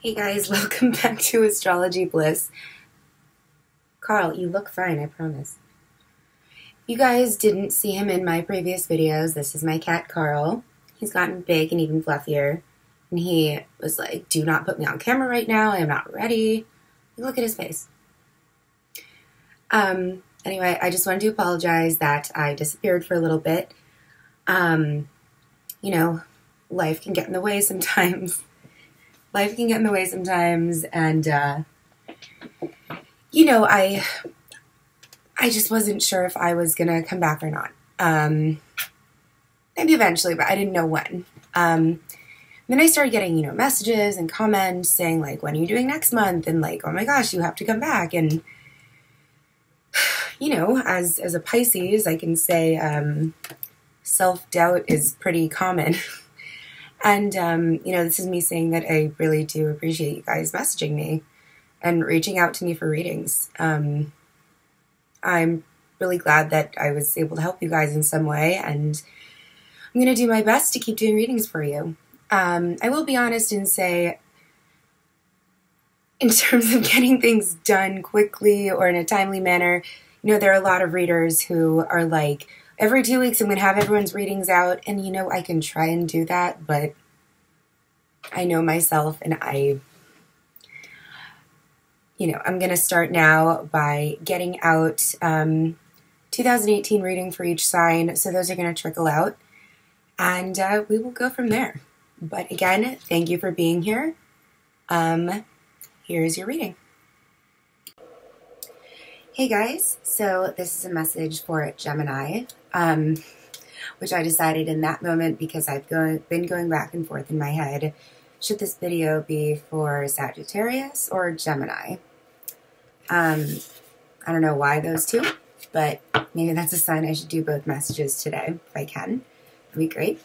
Hey guys, welcome back to Astrology Bliss. Carl, you look fine, I promise. You guys didn't see him in my previous videos. This is my cat, Carl. He's gotten big and even fluffier. And he was like, do not put me on camera right now. I am not ready. Look at his face. Anyway, I just wanted to apologize that I disappeared for a little bit. You know, life can get in the way sometimes. Life can get in the way sometimes, and, you know, I just wasn't sure if I was gonna come back or not. Maybe eventually, but I didn't know when. Then I started getting, you know, messages and comments saying, like, when are you doing next month? And, like, oh my gosh, you have to come back. And, you know, as a Pisces, I can say self-doubt is pretty common. And, you know, this is me saying that I really do appreciate you guys messaging me and reaching out to me for readings. I'm really glad that I was able to help you guys in some way, and I'm going to do my best to keep doing readings for you. I will be honest and say, in terms of getting things done quickly or in a timely manner, you know, there are a lot of readers who are like, every 2 weeks I'm going to have everyone's readings out, and you know, I can try and do that, but I know myself, and you know, I'm going to start now by getting out 2018 reading for each sign, so those are going to trickle out, and we will go from there. But again, thank you for being here. Here's your reading. Hey guys, so this is a message for Gemini, which I decided in that moment because I've been going back and forth in my head. Should this video be for Sagittarius or Gemini? I don't know why those two, but maybe that's a sign I should do both messages today if I can. That'd be great.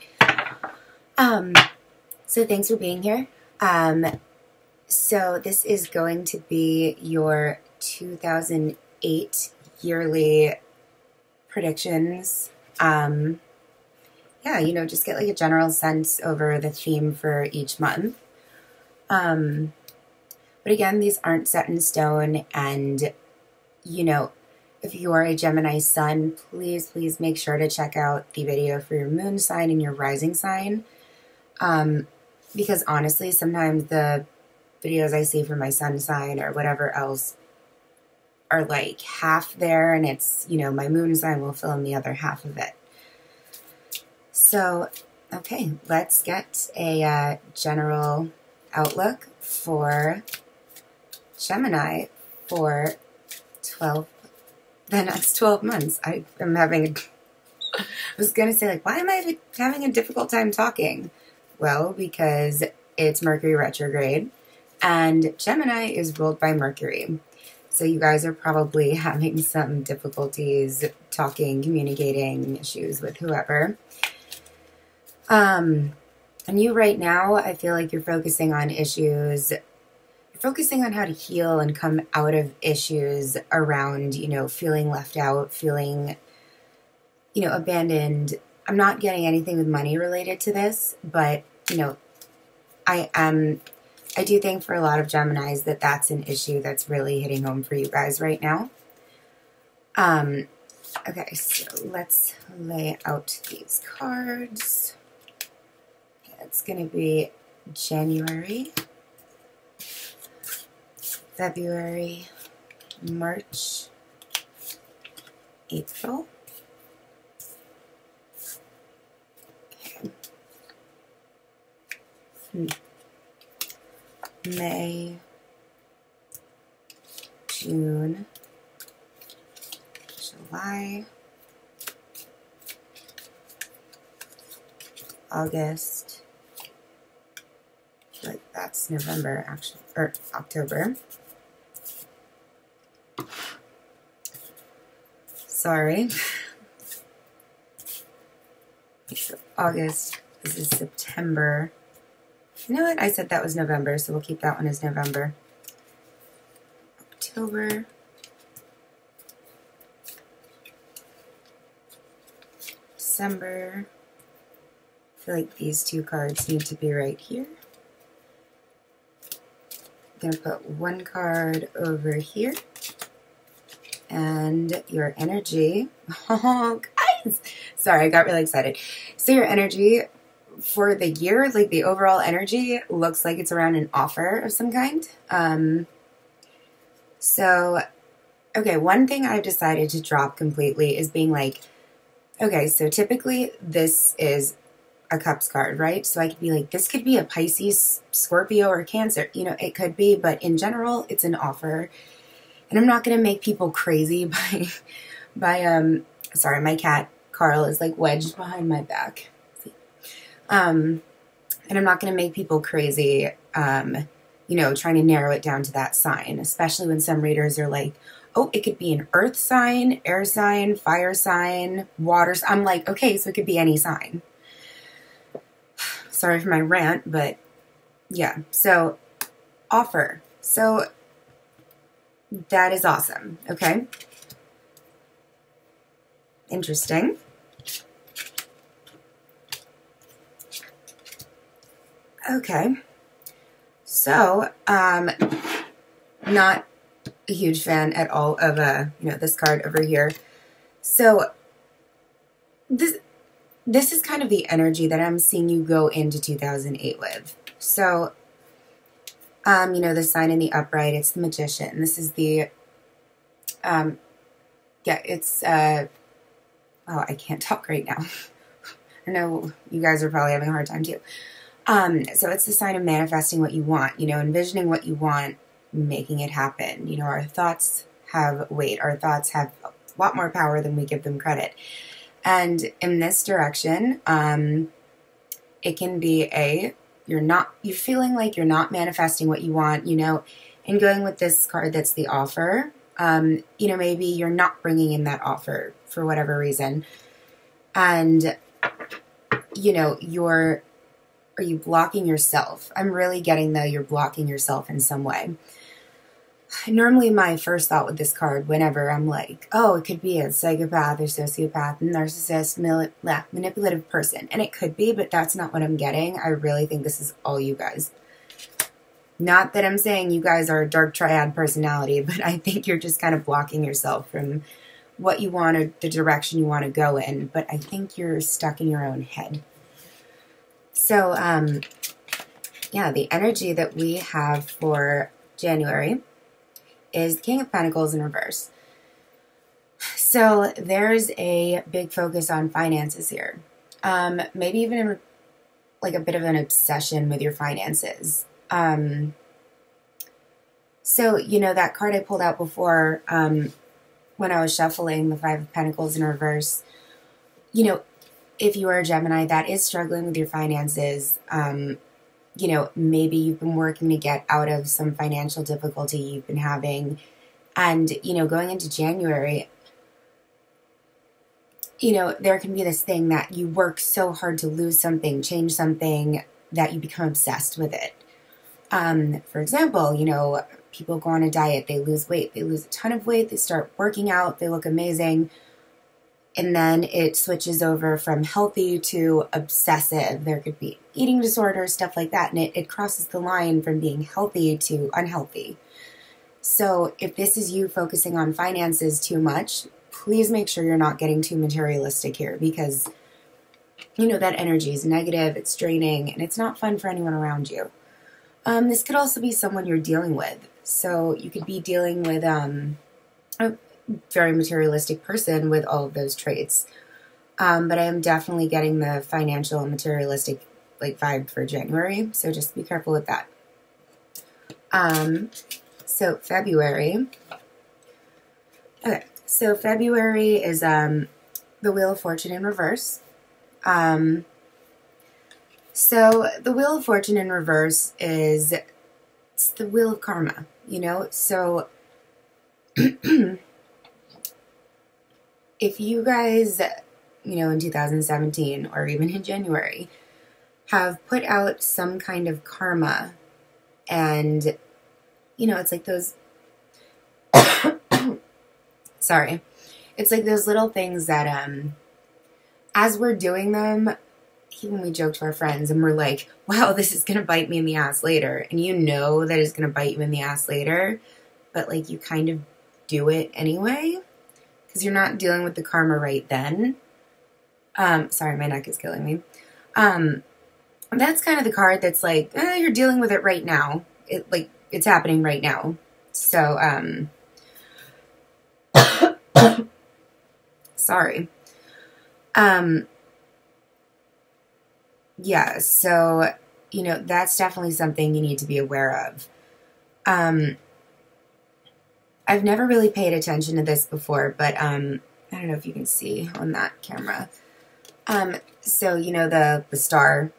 So thanks for being here. So this is going to be your 2008 yearly predictions. Yeah, you know, just get like a general sense over the theme for each month. But again, these aren't set in stone, and, you know, if you are a Gemini sun, please make sure to check out the video for your moon sign and your rising sign. Because honestly, sometimes the videos I see for my sun sign or whatever else are like half there, and it's, you know, my moon sign will fill in the other half of it. So, okay, let's get a general outlook for Gemini for the next 12 months. I was going to say, like, why am I having a difficult time talking? Well, because it's Mercury retrograde, and Gemini is ruled by Mercury. So you guys are probably having some difficulties talking, communicating, issues with whoever. And you right now, I feel like you're focusing on issues. You're focusing on how to heal and come out of issues around, you know, feeling left out, feeling, you know, abandoned. I'm not getting anything with money related to this, but, you know, I do think for a lot of Geminis that that's an issue that's really hitting home for you guys right now. Okay, so let's lay out these cards. It's going to be January, February, March, April. Okay. May, June, July, August. I feel like that's November, actually, or October. Sorry. So August, this is September. You know what? I said that was November, so we'll keep that one as November. October. December. I feel like these two cards need to be right here. going to put one card over here. And your energy. Oh, guys! Sorry, I got really excited. So your energy for the year, like the overall energy, looks like it's around an offer of some kind. So, okay, one thing I've decided to drop completely is being like, okay, so typically this is a cups card, right? So I could be like, this could be a Pisces, Scorpio, or Cancer. You know, it could be, but in general, it's an offer. And I'm not going to make people crazy sorry, my cat, Carl, is like wedged behind my back. And I'm not going to make people crazy, you know, trying to narrow it down to that sign, especially when some readers are like, oh, it could be an earth sign, air sign, fire sign, water. I'm like, okay, so it could be any sign. Sorry for my rant, but yeah. So, offer. So, that is awesome. Okay. Interesting. Okay. So, not a huge fan at all of, you know, this card over here. So, this is kind of the energy that I'm seeing you go into 2008 with. So, you know, the sign in the upright, it's the Magician. This is the, yeah, it's, oh, I can't talk right now. I know you guys are probably having a hard time too. So it's the sign of manifesting what you want, you know, envisioning what you want, making it happen. You know, our thoughts have weight. Our thoughts have a lot more power than we give them credit. And in this direction, it can be you're feeling like you're not manifesting what you want, you know, and going with this card that's the offer, you know, maybe you're not bringing in that offer for whatever reason. And, you know, are you blocking yourself? I'm really getting that you're blocking yourself in some way. Normally my first thought with this card, whenever I'm like, oh, it could be a psychopath or sociopath, narcissist, manipulative person. And it could be, but that's not what I'm getting. I really think this is all you guys. Not that I'm saying you guys are a dark triad personality, but I think you're just kind of blocking yourself from what you want or the direction you want to go in. But I think you're stuck in your own head. So, yeah, the energy that we have for January is the King of Pentacles in reverse. So there's a big focus on finances here. Maybe even like a bit of an obsession with your finances. So, you know, that card I pulled out before when I was shuffling, the Five of Pentacles in reverse, you know, if you are a Gemini that is struggling with your finances, you know, maybe you've been working to get out of some financial difficulty you've been having. And, you know, going into January, you know, there can be this thing that you work so hard to lose something, change something, that you become obsessed with it. For example, you know, people go on a diet, they lose weight, they lose a ton of weight, they start working out, they look amazing. And then it switches over from healthy to obsessive. There could be eating disorders, stuff like that. And it crosses the line from being healthy to unhealthy. So if this is you focusing on finances too much, please make sure you're not getting too materialistic here. Because, you know, that energy is negative, it's draining, and it's not fun for anyone around you. This could also be someone you're dealing with. So you could be dealing with a very materialistic person with all of those traits. But I am definitely getting the financial and materialistic like vibe for January. So just be careful with that. So February. Okay. So February is the Wheel of Fortune in reverse. So the Wheel of Fortune in reverse it's the wheel of karma, you know? So if you guys, you know, in 2017 or even in January have put out some kind of karma and, you know, it's like those, sorry, it's like those little things that, as we're doing them, even we joke to our friends and we're like, wow, this is going to bite me in the ass later. And you know that it's going to bite you in the ass later, but like you kind of do it anyway because you're not dealing with the karma right then. Sorry, my neck is killing me. That's kind of the card that's like, you're dealing with it right now. It's happening right now. So, sorry. Yeah, so, you know, that's definitely something you need to be aware of. I've never really paid attention to this before, but, I don't know if you can see on that camera. So, you know, the star,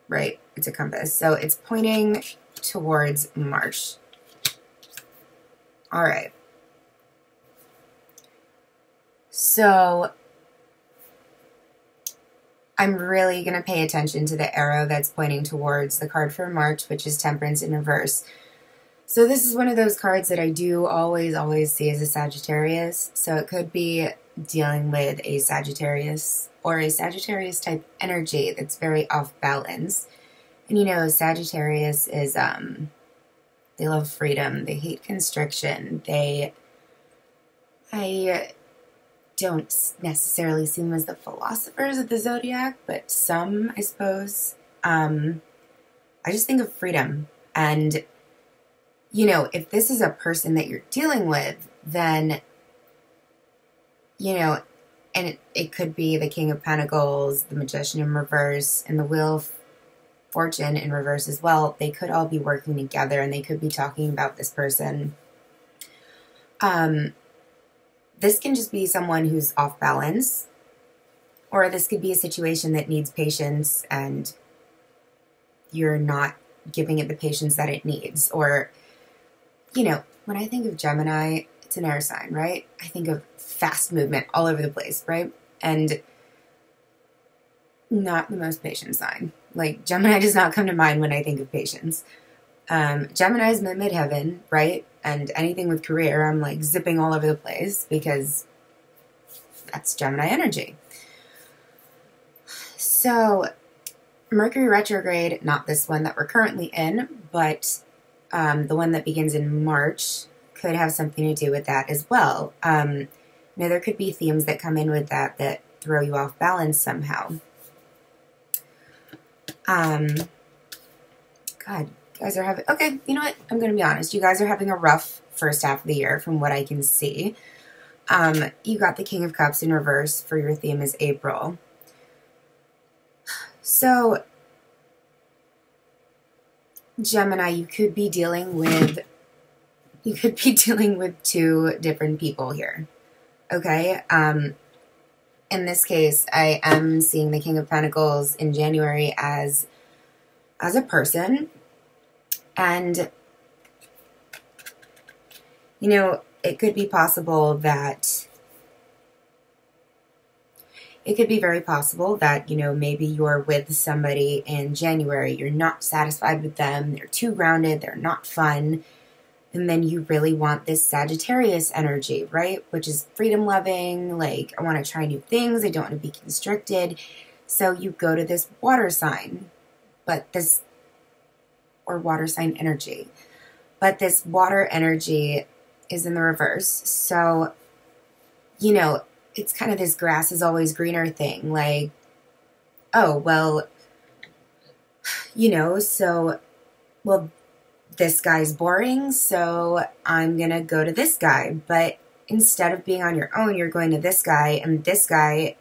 right? It's a compass. So it's pointing towards March. All right. So I'm really going to pay attention to the arrow that's pointing towards the card for March, which is Temperance in reverse. So this is one of those cards that I do always see as a Sagittarius. So it could be dealing with a Sagittarius or a Sagittarius type energy that's very off balance. And you know, Sagittarius is, they love freedom. They hate constriction. I don't necessarily see them as the philosophers of the zodiac, but some, I suppose. I just think of freedom. And, you know, if this is a person that you're dealing with, then, you know, and it could be the King of Pentacles, the Magician in reverse, and the Wheel of Fortune in reverse as well. They could all be working together, and they could be talking about this person. This can just be someone who's off balance, or this could be a situation that needs patience and you're not giving it the patience that it needs. Or, you know, when I think of Gemini, it's an air sign, right? I think of fast movement all over the place, right? And not the most patient sign. Like, Gemini does not come to mind when I think of patience. Gemini is my midheaven, right? And anything with career, I'm like zipping all over the place because that's Gemini energy. So, Mercury retrograde, not this one that we're currently in, but the one that begins in March could have something to do with that as well. Now, there could be themes that come in with that throw you off balance somehow. God, you guys are having, okay, you know what? I'm going to be honest. You guys are having a rough first half of the year from what I can see. You got the King of Cups in reverse for your theme is April. So, Gemini, you could be dealing with two different people here. Okay? In this case, I am seeing the King of Pentacles in January as a person. And, you know, it could be possible that, it could be very possible that, you know, maybe you're with somebody in January, you're not satisfied with them, they're too grounded, they're not fun, and then you really want this Sagittarius energy, right? Which is freedom-loving, like, I want to try new things, I don't want to be constricted, so you go to this water sign, or water sign energy. But this water energy is in the reverse. So, you know, it's kind of this grass is always greener thing. Like, oh, well, you know, so, well, this guy's boring, so I'm going to go to this guy. But instead of being on your own, you're going to this guy, and this guy,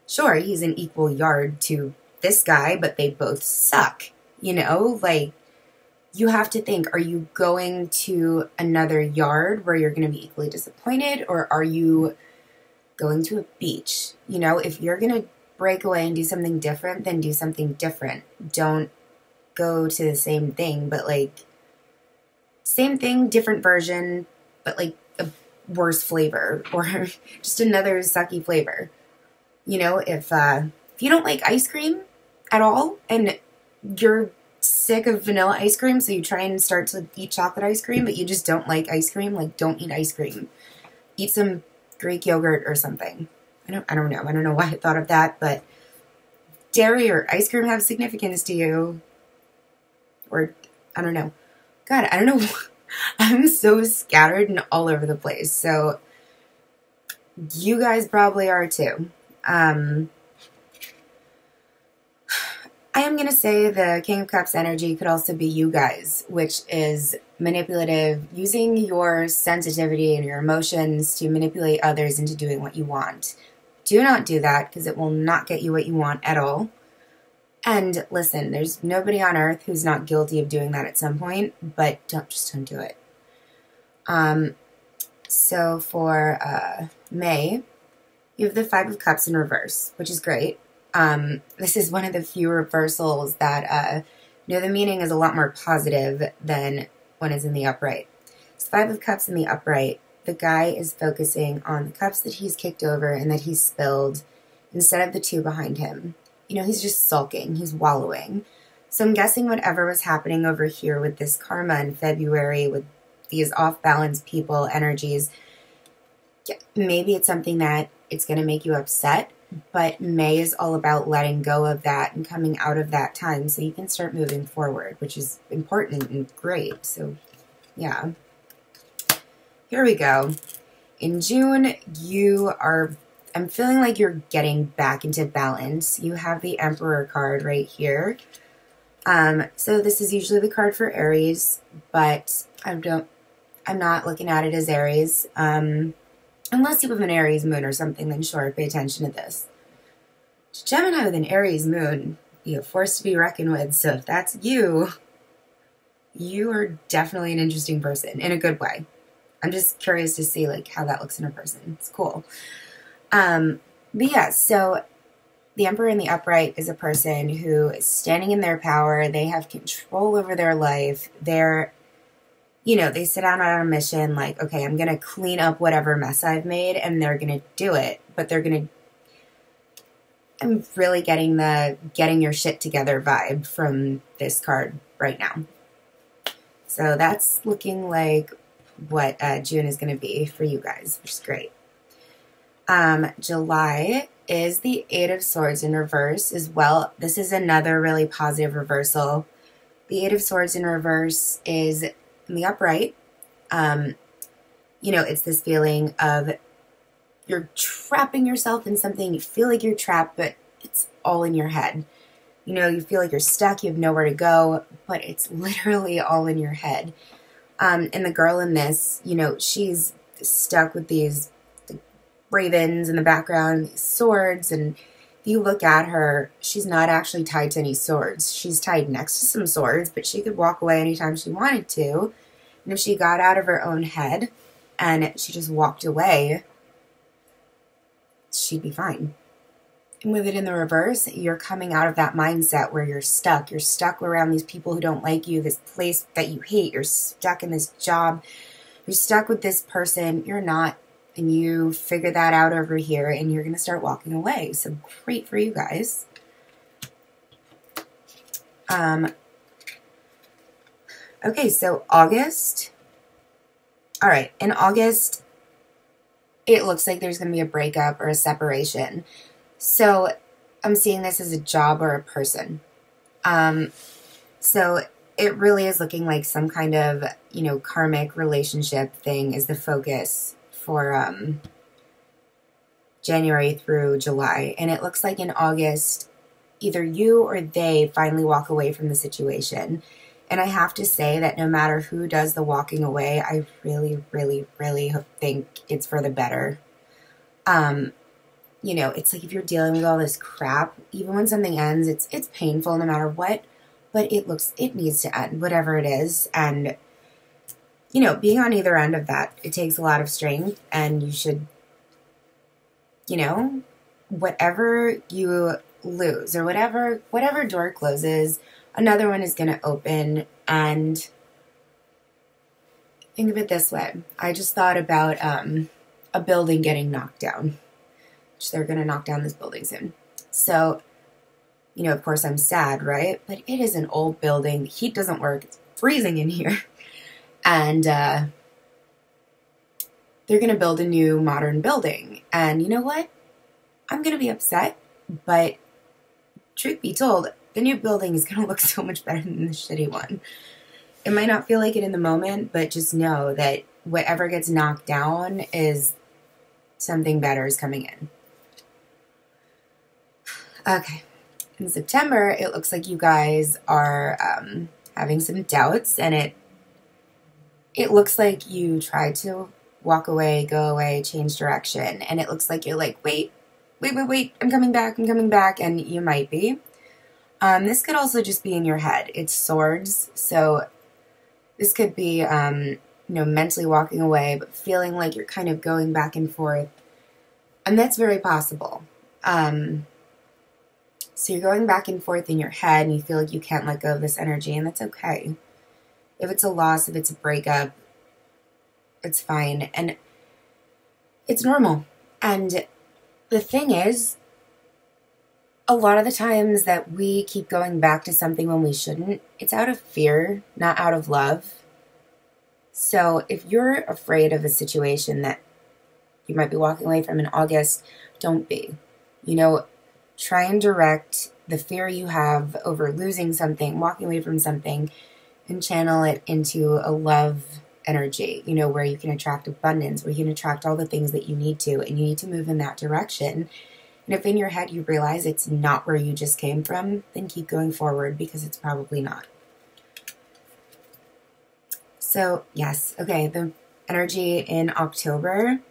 sure, he's an equal yard to this guy, but they both suck, you know? Like, you have to think, are you going to another yard where you're going to be equally disappointed, or are you going to a beach? You know, if you're going to break away and do something different, then do something different. Don't go to the same thing, but like, same thing, different version, but like a worse flavor, or just another sucky flavor. You know, if you don't like ice cream at all, and you're sick of vanilla ice cream, so you try and start to eat chocolate ice cream, but you just don't like ice cream, like, don't eat ice cream. Eat some Greek yogurt or something. I don't know. I don't know why I thought of that, but dairy or ice cream have significance to you? Or, I don't know. God, I don't know. I'm so scattered and all over the place. So, you guys probably are too. I am going to say the King of Cups energy could also be you guys, which is manipulative, using your sensitivity and your emotions to manipulate others into doing what you want. Do not do that, because it will not get you what you want at all. And listen, there's nobody on earth who's not guilty of doing that at some point, but don't do it. So for May, you have the Five of Cups in reverse, which is great. This is one of the few reversals that, the meaning is a lot more positive than when it's in the upright. So Five of Cups in the upright, the guy is focusing on the cups that he's kicked over and that he's spilled instead of the two behind him. He's just sulking, he's wallowing. So I'm guessing whatever was happening over here with this karma in February, with these off-balance people energies, maybe it's something that it's going to make you upset. But May is all about letting go of that and coming out of that time so you can start moving forward, which is important and great. So, yeah. Here we go. In June, I'm feeling like you're getting back into balance. You have the Emperor card right here. So this is usually the card for Aries, but I'm not looking at it as Aries. Unless you have an Aries moon or something, then sure, pay attention to this. Gemini with an Aries moon, you're forced to be reckoned with. So if that's you, you are definitely an interesting person in a good way. I'm just curious to see how that looks in a person. It's cool. But yeah, so the Emperor in the upright is a person who is standing in their power. They have control over their life. They sit down on a mission okay, I'm going to clean up whatever mess I've made, and they're going to do it. But I'm really getting the getting your shit together vibe from this card right now. So that's looking like what June is going to be for you guys, which is great. July is the Eight of Swords in reverse as well. This is another really positive reversal. The Eight of Swords in reverse is in the upright. It's this feeling of you're trapping yourself in something. You feel like you're trapped, but it's all in your head. You feel like you're stuck. You have nowhere to go, but it's literally all in your head. And the girl in this, she's stuck with these ravens in the background, these swords, and if you look at her, she's not actually tied to any swords. She's tied next to some swords, but she could walk away anytime she wanted to. And if she got out of her own head and she just walked away, she'd be fine. And with it in the reverse, you're coming out of that mindset where you're stuck. You're stuck around these people who don't like you, this place that you hate. You're stuck in this job. You're stuck with this person. You're not. And you figure that out over here, and you're going to start walking away. So great for you guys. Okay, so August. All right, in August, it looks like there's going to be a breakup or a separation. So I'm seeing this as a job or a person. So it really is looking like some kind of, karmic relationship thing is the focus for January through July. And it looks like in August, either you or they finally walk away from the situation. And I have to say that no matter who does the walking away, I really, really, really think it's for the better. It's like if you're dealing with all this crap, even when something ends, it's painful no matter what, but it needs to end, whatever it is. And being on either end of that, it takes a lot of strength, and you should, whatever you lose or whatever door closes, another one is going to open. And think of it this way. I just thought about a building getting knocked down, which they're going to knock down this building soon. So, of course I'm sad, right? But it is an old building. The heat doesn't work. It's freezing in here. And they're going to build a new modern building. And you know what? I'm going to be upset, but truth be told, the new building is going to look so much better than the shitty one. It might not feel like it in the moment, but just know that whatever gets knocked down is something better is coming in. Okay. In September, it looks like you guys are having some doubts, and it looks like you tried to walk away, go away, change direction, and it looks like you're like, wait, I'm coming back, and you might be. This could also just be in your head. It's swords, so this could be, mentally walking away, but feeling like you're kind of going back and forth, and that's very possible. So you're going back and forth in your head, and you feel like you can't let go of this energy, and that's okay. If it's a loss, if it's a breakup, it's fine, and it's normal. And the thing is, a lot of the times that we keep going back to something when we shouldn't, it's out of fear, not out of love. So if you're afraid of a situation that you might be walking away from in August, don't be. Try and direct the fear you have over losing something, walking away from something, and channel it into a love energy, where you can attract abundance, where you can attract all the things that you need to, and you need to move in that direction. And if in your head you realize it's not where you just came from, then keep going forward, because it's probably not. So, yes, okay, the energy in October,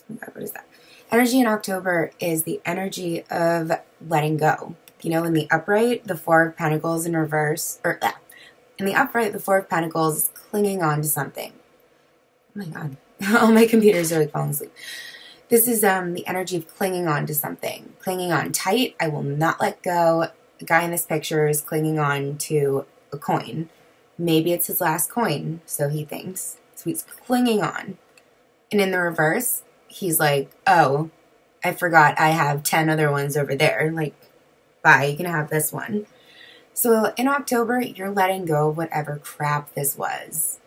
oh God, what is that? Energy in October is the energy of letting go. In the upright, the Four of Pentacles in reverse, in the upright, the Four of Pentacles is clinging on to something. Oh my God, all my computers are like falling asleep. This is the energy of clinging on to something, clinging on tight. I will not let go. The guy in this picture is clinging on to a coin. Maybe it's his last coin, so he thinks. So he's clinging on. And in the reverse, he's like, oh, I forgot I have 10 other ones over there. Like, bye, you can have this one. So in October, you're letting go of whatever crap this was.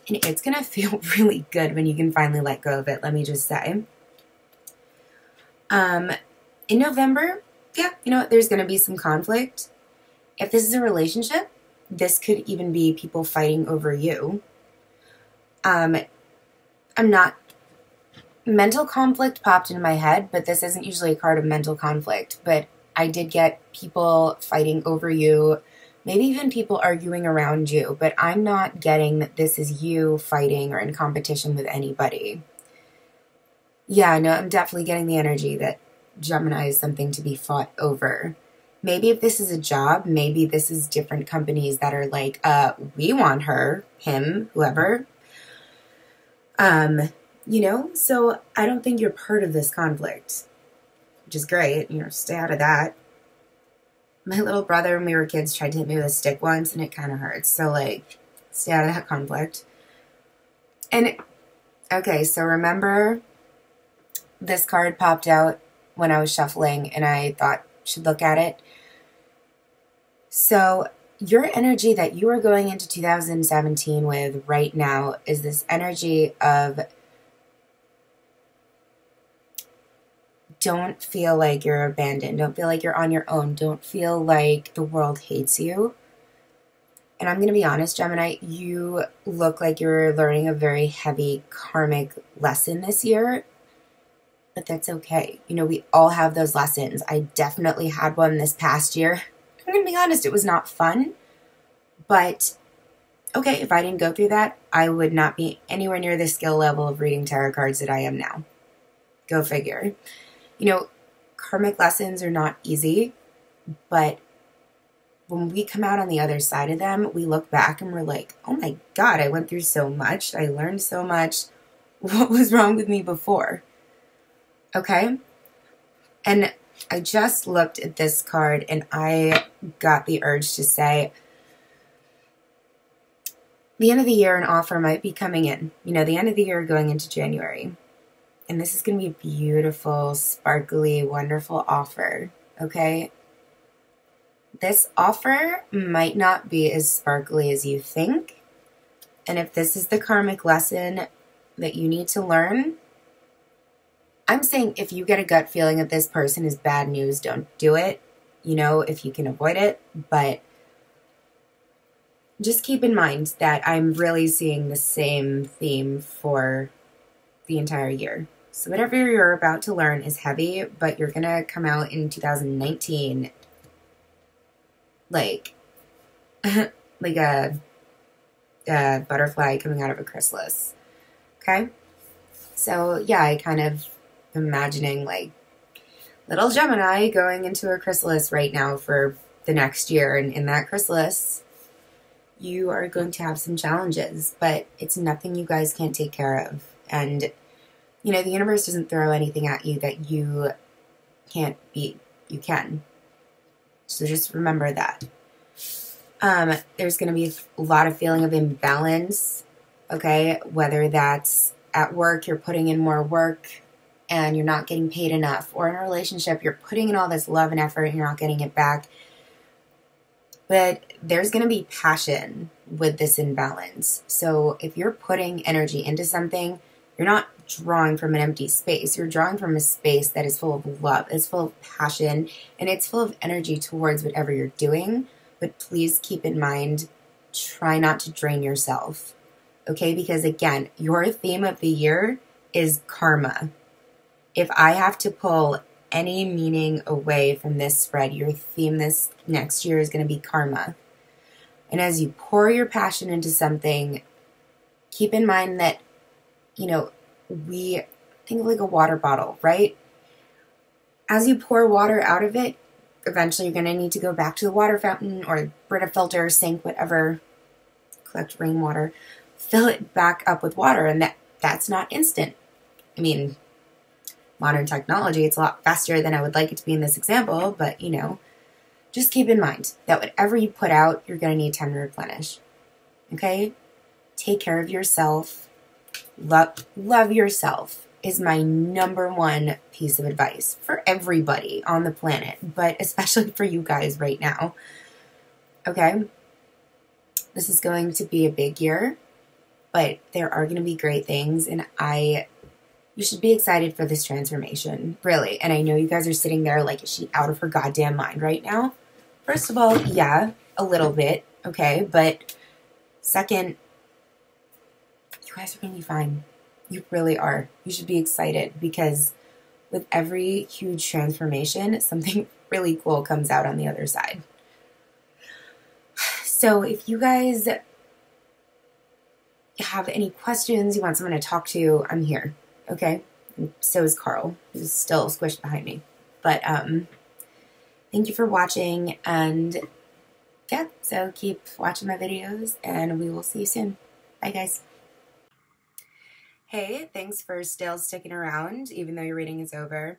And it's going to feel really good when you can finally let go of it, let me just say. In November, there's going to be some conflict. If this is a relationship, this could even be people fighting over you. Mental conflict popped into my head, but this isn't usually a card of mental conflict. But I did get people fighting over you, maybe even people arguing around you. But I'm not getting that this is you fighting or in competition with anybody. Yeah, no, I'm definitely getting the energy that Gemini is something to be fought over. Maybe if this is a job, maybe this is different companies that are like, we want her, him, whoever. So I don't think you're part of this conflict, which is great. Stay out of that. My little brother, when we were kids, tried to hit me with a stick once, and it kind of hurts. So, stay out of that conflict. And, okay, so remember this card popped out when I was shuffling, and I thought, should look at it. So, your energy that you are going into 2017 with right now is this energy of don't feel like you're abandoned. Don't feel like you're on your own. Don't feel like the world hates you. And I'm going to be honest, Gemini, you look like you're learning a very heavy karmic lesson this year. But that's okay. We all have those lessons. I definitely had one this past year. I'm going to be honest, it was not fun. But, okay, if I didn't go through that, I would not be anywhere near the skill level of reading tarot cards that I am now. Go figure. Karmic lessons are not easy, but when we come out on the other side of them, we look back and we're like, oh my God, I went through so much. I learned so much. What was wrong with me before? Okay? And I just looked at this card and I got the urge to say, the end of the year, an offer might be coming in. The end of the year going into January. And this is going to be a beautiful, sparkly, wonderful offer, okay? This offer might not be as sparkly as you think. And if this is the karmic lesson that you need to learn, I'm saying if you get a gut feeling that this person is bad news, don't do it, you know, if you can avoid it. But just keep in mind that I'm really seeing the same theme for the entire year. So whatever you're about to learn is heavy, but you're going to come out in 2019 like like a butterfly coming out of a chrysalis. Okay? So yeah, I kind of imagining like little Gemini going into a chrysalis right now for the next year. And in that chrysalis, you are going to have some challenges, but it's nothing you guys can't take care of. And, you know, the universe doesn't throw anything at you that you can't beat. You can. So just remember that. There's going to be a lot of feeling of imbalance, okay? Whether that's at work, you're putting in more work and you're not getting paid enough, or in a relationship, you're putting in all this love and effort and you're not getting it back. But there's going to be passion with this imbalance. So if you're putting energy into something, you're not drawing from an empty space. You're drawing from a space that is full of love, it's full of passion, and it's full of energy towards whatever you're doing. But please keep in mind, try not to drain yourself. Okay? Because again, your theme of the year is karma. If I have to pull any meaning away from this spread, your theme this next year is going to be karma. And as you pour your passion into something, keep in mind that, you know, we think of like a water bottle, right? As you pour water out of it, eventually you're going to need to go back to the water fountain or Brita filter, sink, whatever, collect rainwater, fill it back up with water. And that's not instant. I mean, modern technology, it's a lot faster than I would like it to be in this example, but, you know, just keep in mind that whatever you put out, you're going to need time to replenish. Okay? Take care of yourself. Love yourself is my number one piece of advice for everybody on the planet, but especially for you guys right now. Okay? This is going to be a big year, but there are going to be great things, and you should be excited for this transformation, really. And I know you guys are sitting there like, is she out of her goddamn mind right now? First of all, yeah, a little bit, okay? But second, you guys are going to be fine. You really are. You should be excited because with every huge transformation, something really cool comes out on the other side. So if you guys have any questions, you want someone to talk to, I'm here. Okay, and so is Carl, who's still squished behind me. But thank you for watching, and yeah, so keep watching my videos, and we will see you soon. Bye, guys. Hey, thanks for still sticking around, even though your reading is over.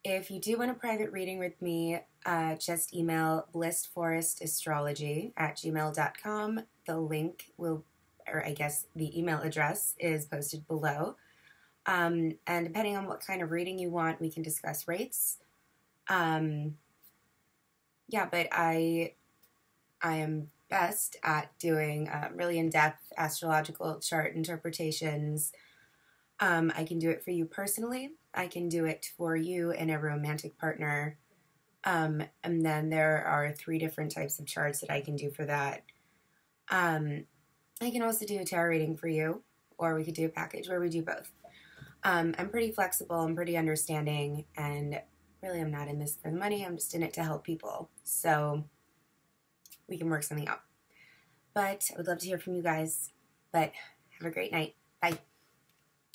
If you do want a private reading with me, just email blissforestastrology@gmail.com. The link will, or I guess the email address is posted below. And depending on what kind of reading you want, we can discuss rates. Yeah, but I am best at doing really in-depth astrological chart interpretations. I can do it for you personally. I can do it for you and a romantic partner. And then there are 3 different types of charts that I can do for that. I can also do a tarot reading for you, or we could do a package where we do both. I'm pretty flexible, I'm pretty understanding, and really I'm not in this for the money, I'm just in it to help people. So we can work something out. But I would love to hear from you guys. But have a great night. Bye.